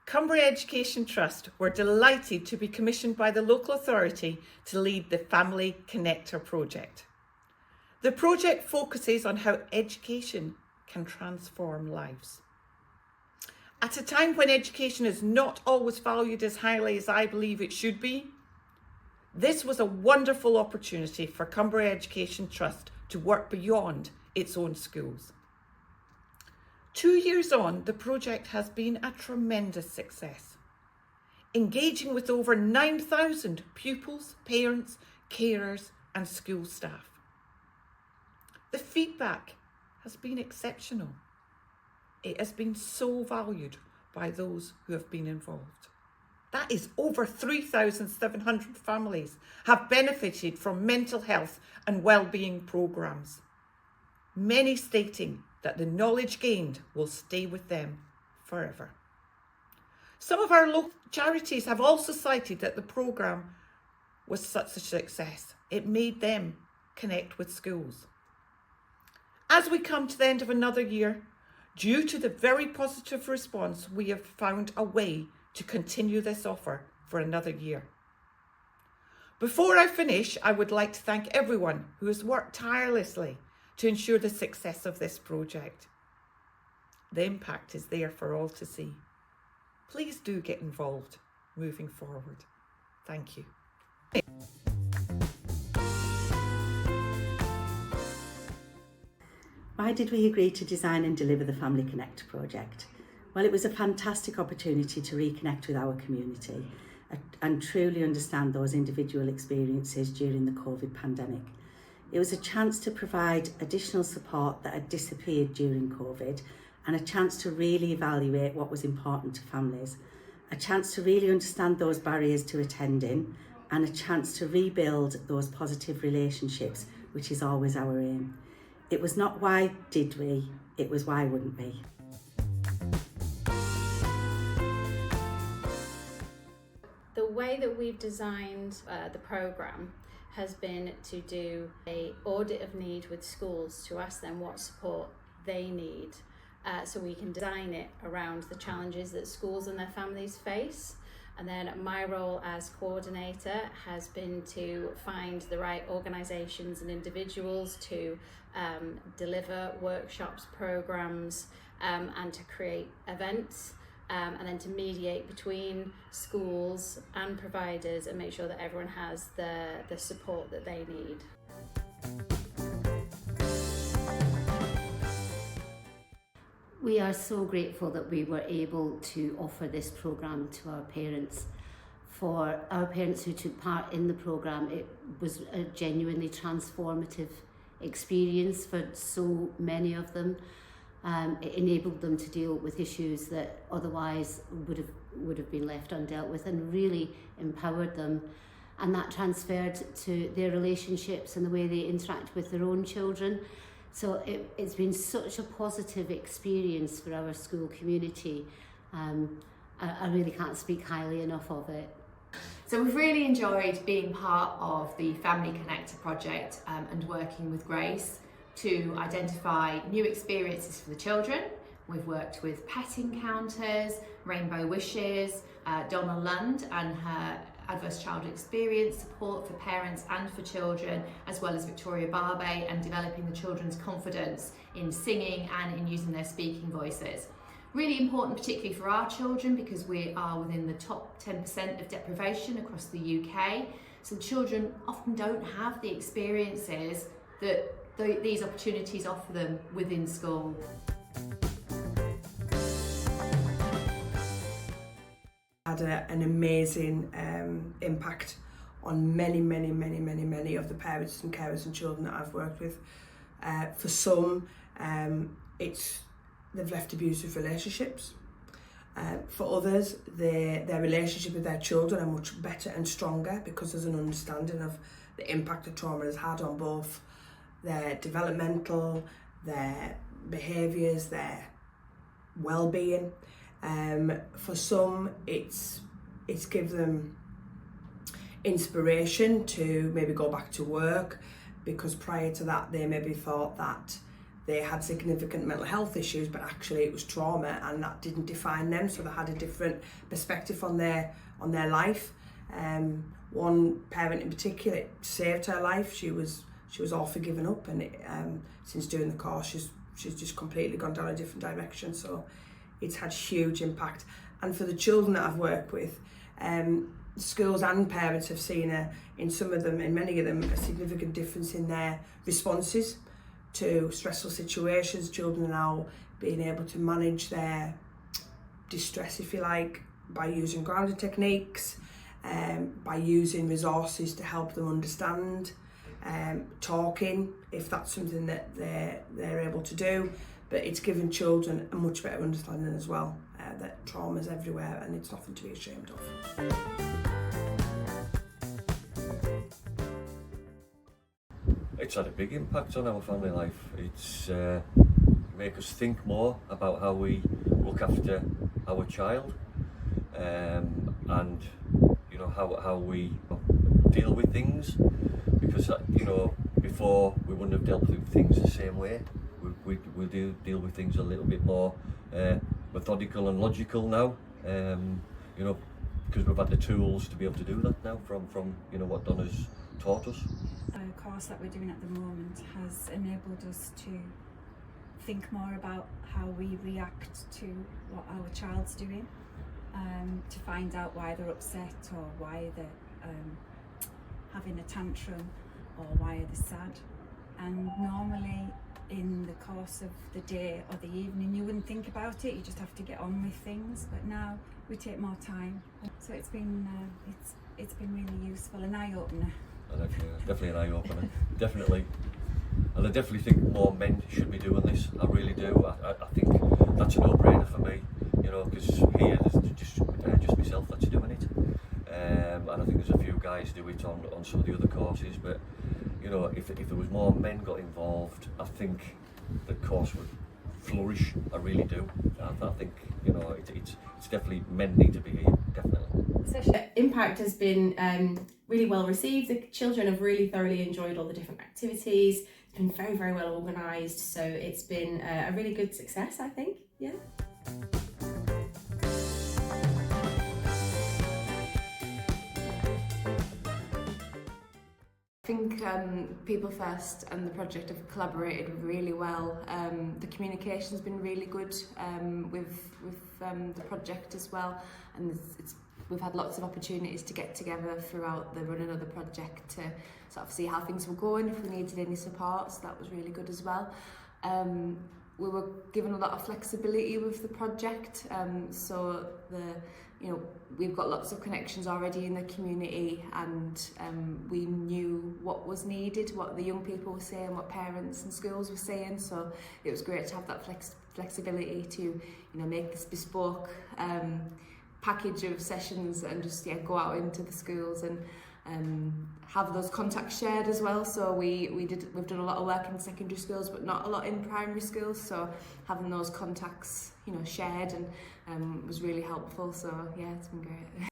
Cumbria Education Trust were delighted to be commissioned by the local authority to lead the Family Connector project. The project focuses on how education can transform lives. At a time when education is not always valued as highly as I believe it should be, this was a wonderful opportunity for Cumbria Education Trust to work beyond its own schools. 2 years on, the project has been a tremendous success, engaging with over 9,000 pupils, parents, carers and school staff. The feedback has been exceptional. It has been so valued by those who have been involved. That is over 3,700 families have benefited from mental health and wellbeing programmes, many stating that the knowledge gained will stay with them forever. Some of our local charities have also cited that the programme was such a success. It made them connect with schools. As we come to the end of another year, due to the very positive response, we have found a way to continue this offer for another year. Before I finish, I would like to thank everyone who has worked tirelessly to ensure the success of this project. The impact is there for all to see. Please do get involved moving forward. Thank you. Why did we agree to design and deliver the Family Connector project? Well, it was a fantastic opportunity to reconnect with our community and truly understand those individual experiences during the COVID pandemic. It was a chance to provide additional support that had disappeared during COVID and a chance to really evaluate what was important to families, a chance to really understand those barriers to attending and a chance to rebuild those positive relationships, which is always our aim. It was not why did we, it was why wouldn't we. The way that we've designed the programme has been to do an audit of need with schools to ask them what support they need so we can design it around the challenges that schools and their families face. And then my role as coordinator has been to find the right organisations and individuals to deliver workshops, programmes and to create events. And then to mediate between schools and providers and make sure that everyone has the support that they need. We are so grateful that we were able to offer this programme to our parents. For our parents who took part in the programme, it was a genuinely transformative experience for so many of them. It enabled them to deal with issues that otherwise would have been left undealt with and really empowered them. And that transferred to their relationships and the way they interact with their own children. So it's been such a positive experience for our school community. I really can't speak highly enough of it. So we've really enjoyed being part of the Family Connector project and working with Grace to identify new experiences for the children. We've worked with pet encounters, Rainbow Wishes, Donna Lund and her adverse childhood experience support for parents and for children, as well as Victoria Barbe and developing the children's confidence in singing and in using their speaking voices. Really important particularly for our children because we are within the top 10% of deprivation across the UK. So children often don't have the experiences that these opportunities offer them within school. Had an amazing impact on many of the parents and carers and children that I've worked with. For some, they've left abusive relationships. For others, their relationship with their children are much better and stronger because there's an understanding of the impact that trauma has had on both their developmental, their behaviours, their well-being. For some, it's give them inspiration to maybe go back to work, because prior to that they maybe thought that they had significant mental health issues, but actually it was trauma and that didn't define them, so they had a different perspective on their life. One parent in particular, it saved her life. She was all for giving up, and since doing the course she's just completely gone down a different direction, so it's had huge impact. And for the children that I've worked with, schools and parents have seen in many of them, a significant difference in their responses to stressful situations. Children are now being able to manage their distress, if you like, by using grounding techniques, by using resources to help them understand, talking, if that's something that they're able to do. But it's given children a much better understanding as well, that trauma is everywhere and it's nothing to be ashamed of. It's had a big impact on our family life. It's make us think more about how we look after our child, and you know how we deal with things, because you know, before we wouldn't have dealt with things the same way. We do deal with things a little bit more methodical and logical now, you know, because we've had the tools to be able to do that now from you know what Donna's taught us. The course that we're doing at the moment has enabled us to think more about how we react to what our child's doing, to find out why they're upset or why they're having a tantrum or why they're sad. And normally in the course of the day or the evening you wouldn't think about it, you just have to get on with things, but now we take more time, so it's been really useful, an eye-opener. Definitely an eye-opener, definitely. And I definitely think more men should be doing this, I really do. I think that's a no-brainer for me, you know, because here there's just myself that's doing it. And I think there's a few guys do it on some of the other courses, but you know, if there was more men got involved, I think the course would flourish. I really do. I think, you know, it's definitely, men need to be here, definitely. Impact has been really well received. The children have really thoroughly enjoyed all the different activities. It's been very, very well organised, so it's been a really good success, I think. Yeah. I think People First and the project have collaborated really well. The communication's been really good with the project as well, and we've had lots of opportunities to get together throughout the running of the project to sort of see how things were going, if we needed any support, so that was really good as well. We were given a lot of flexibility with the project, so we've got lots of connections already in the community, and we knew what was needed, what the young people were saying, what parents and schools were saying, so it was great to have that flexibility to make this bespoke package of sessions and just go out into the schools and have those contacts shared as well. So we've done a lot of work in secondary schools, but not a lot in primary schools, so having those contacts shared and was really helpful, so yeah, it's been great.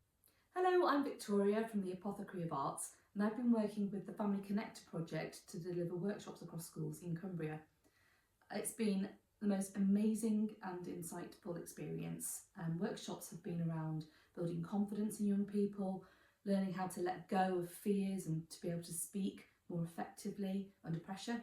Hello, I'm Victoria from the Apothecary of Arts, and I've been working with the Family Connector project to deliver workshops across schools in Cumbria. It's been the most amazing and insightful experience. Workshops have been around building confidence in young people, learning how to let go of fears and to be able to speak more effectively under pressure.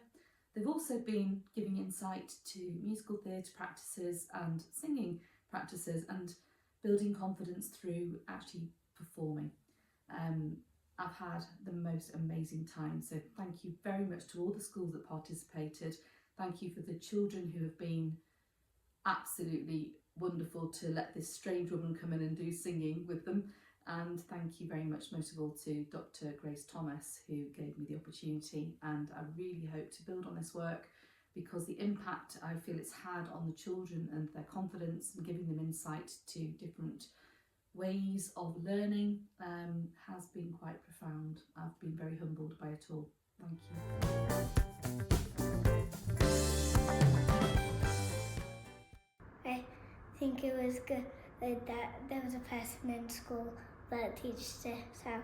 They've also been giving insight to musical theatre practices and singing practices and building confidence through actually performing. I've had the most amazing time, so thank you very much to all the schools that participated. Thank you for the children who have been absolutely wonderful to let this strange woman come in and do singing with them. And thank you very much, most of all, to Dr. Grace Thomas, who gave me the opportunity. And I really hope to build on this work, because the impact I feel it's had on the children and their confidence and giving them insight to different ways of learning has been quite profound. I've been very humbled by it all. Thank you. Hey, think it was good that there was a person in school that teaches us how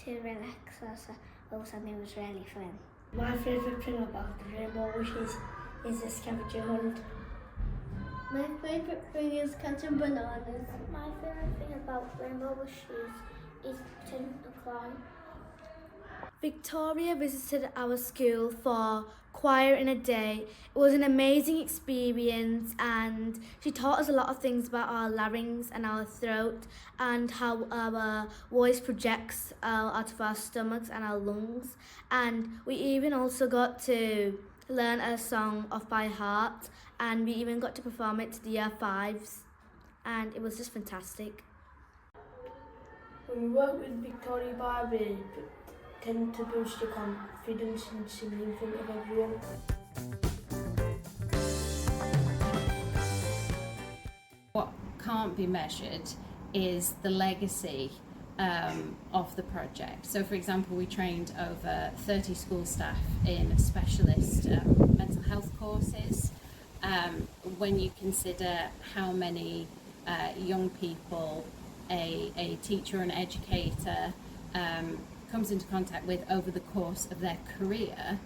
to relax us also, and it was really fun. My favourite thing about the Rainbow Wishes is the scavenger hunt. My favourite thing is catching bananas. My favourite thing about Rainbow Wishes is pretending to cry. Victoria visited our school for choir in a day. It was an amazing experience, and she taught us a lot of things about our larynx and our throat and how our voice projects out of our stomachs and our lungs. And we even also got to learn a song off by heart, and we even got to perform it to the year 5s, and it was just fantastic. When you work with Victoria Barbie, tend to boost your confidence in singing in front of everyone. What can't be measured is the legacy of the project. So for example, we trained over 30 school staff in specialist mental health courses. When you consider how many young people a teacher or an educator comes into contact with over the course of their career,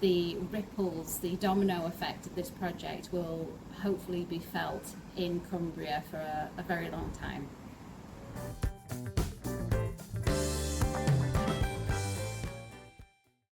the ripples, the domino effect of this project will hopefully be felt in Cumbria for a very long time.